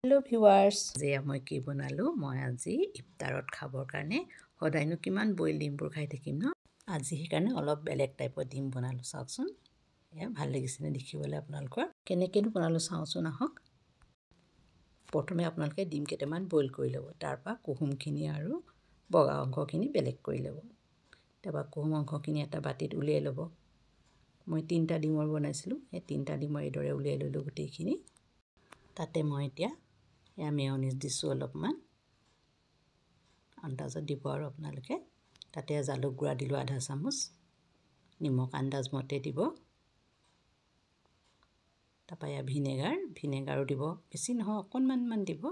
hello viewers যে মই কি বনালো মই আজি ইফতাৰত খাবৰ কাৰণে সদায়নো কিমান বইল ডিমবোৰ খাই থাকিম ন আজি সেইকাৰণে অলপ বেলেগ টাইপৰ ডিম বনালো চাওকচোন এয়া ভাল লাগিছে দেখিবলৈ আপোনালোকৰ কেনেকৈ বনালো চাওকচোন আহক প্ৰথমে আপোনালোকে ডিম কেইটামান বইল কৰি ল'ব তাৰপা কুহুমখিনি আৰু বগা অংশখিনি বেলেগ কৰি ল'ব তাৰপা কুহুম অংশখিনি এটা বাটিত উলিয়াই ল'ব মই 3টা ডিমৰ বনাইছিলো এই 3টা ডিমৰ এদৰে উলিয়াই ললো গোটেইখিনি তাতে মই এতিয়া या मेयोनीज दिसो অলপমান আন্দাজত দিব আৰু আপোনালোকে তাতে জালুক গুড়া দিলো আধা চামুচ নিমখ আন্দাজ মতে দিব তাপায়া ভিনেগাৰো দিব বেছি নহয় অকণমান দিব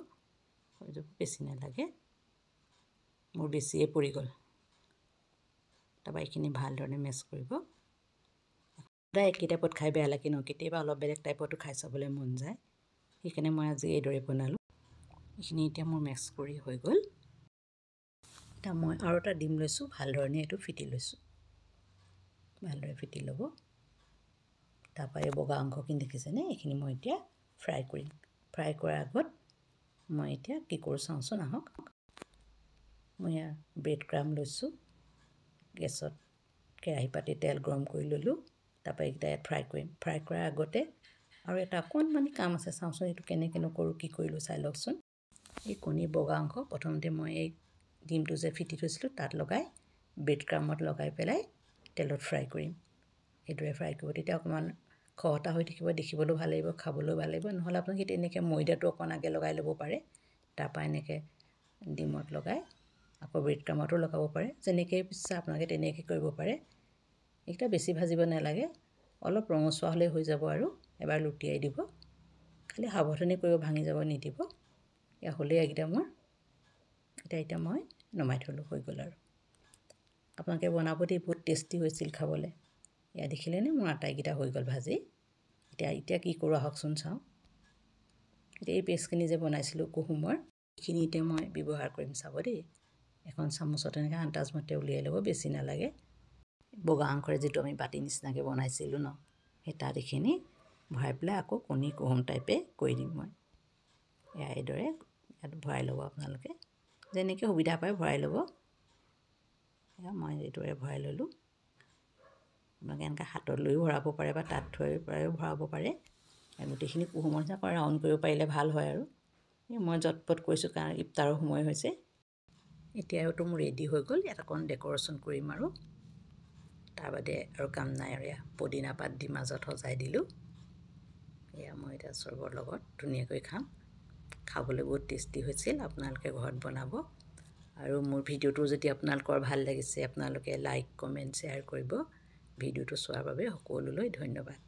বেছি নালাগে মোৰ বেছিয়ে পৰি গল তাপা এইখিনি ভালদৰে মেছ কৰিব সদায় একেই টাইপত খাই বেয়া লাগে ন কেতিয়াবা অলপ বেলেগ টাইপতো খাই চাবলৈ মন যায় সেইকাৰণে মই আজি এইদৰে বনালো এইখিনি এতিয়া মোৰ মিক্স কৰি হৈ গল এটা মই আৰু এটা ডিম লৈছো ভালদৰে এটো ফিটি লৈছো ভালদৰে ফিটি লব তাপাই বগা অংশখিনি দেখিছেনে এইখিনি মই এতিয়া ফ্ৰাই কৰিম ফ্ৰাই কৰাৰ আগত মই এতিয়া কি কৰো চাওঁচোন আহক মই ব্ৰেড ক্ৰাম লৈছো গেছত কেৰাহী পাতি তেল গৰম কৰি ললো তাপাই এটা ফ্ৰাই কৰিম ফ্ৰাই কৰাৰ আগতে আৰু এটা অকণমানি কাম আছে চাওঁচোন এটো কেনেকৈ কৰো কি কৰিলো চাই লওকচোন এই কণী বগা অংশ প্ৰথমতে মই এই ডিমটো যে ফিটি থৈছিলো তাত লগাই ব্ৰেড ক্ৰামত লগাই পেলাই তেলত ফ্ৰাই কৰিম এইদৰে ফ্ৰাই কৰিব তেতিয়া অকমান খহটা হৈ থাকিব দেখিবলৈ ভাল লাগিব খাবলৈ ভাল লাগিব নহলে আপুনি তেনেকৈ ময়দাটো অকণ আগে লগাই ল'ব পাৰে তাৰপা এনেকৈ ডিমত লগাই আকৌ ব্ৰেড ক্ৰামতো লগাব পাৰে যেনেকৈ ইচ্ছা আপোনালোকে তেনেকৈ কৰিব পাৰে এটা বেছি ভাজিব নালাগে অলপ ৰঙচুৱা হলে হৈ যাব আৰু এবাৰ লুটিয়াই দিব খালি সাৱধানে কৰিব ভাঙি যাব নিদিব ইয়া হলে একদম মোৰ এটা মই নমাই থলো হৈ গল আৰু আপোনালোকে বনাবতে বহুত টেষ্টি হৈছিল খাবলৈ ইয়া দেখিলেনে মোৰ আটাইকিটা হৈ গল ভাজি এতিয়া কি কৰো আহকচোন চাও এই পেষ্টখিনি যে বনাইছিলো কুহুমৰ এইখিনি এতিয়া মই ব্যৱহাৰ কৰিম চাব দেই এখন চামুচত এনেকৈ আন্দাজ মতে উলিয়াই ল'ব বেছি নালাগে বগা অংশৰে যেটো আমি বাটি নিচিনাকে বনাইছিলো ন সেই তাত এইখিনি ভৰাই পেলাই আকৌ কণী কুহুম টাইপে কৰি দিম মই এইদৰে ইয়াত ভৰাই ল'ব আপোনালোকে যেনেকৈ সুবিধা পায় ভৰাই ল'ব মই এইদৰে ভৰাই ললো আপোনালোকে এনেকৈ হাতত লৈও ভৰাব পাৰে বা তাত থৈ পৰাও ভৰাব পাৰে গোটেইখিনি কুহুমৰ নিচিনা ৰাউণ্ড কৰিব পাৰিলে ভাল হয় আৰু মই জটপট কৰিছো কাৰণ ইফতাৰৰ সময় হৈছে এতিয়াটো মোৰ ৰেডি হৈ গল এটা কোন ডেকোৰেশ্যন কৰিম আৰু তাৰ বাদে আৰু কাম নাই আৰু পদিনা পাত দি মাজত সজাই দিলো এয়া মই এটা চৰ্বৰ লগত ধুনীয়াকৈ খাম খাবলৈ বহুত টেষ্টি হৈছিল আপোনালোকে ঘৰত বনাব আৰু মোৰ ভিডিওটো যদি আপোনালোকৰ ভাল লাগিছে আপোনালোকে লাইক কমেন্ট শেয়াৰ কৰিব ভিডিওটো চোৱাৰ বাবে সকলোলৈ ধন্যবাদ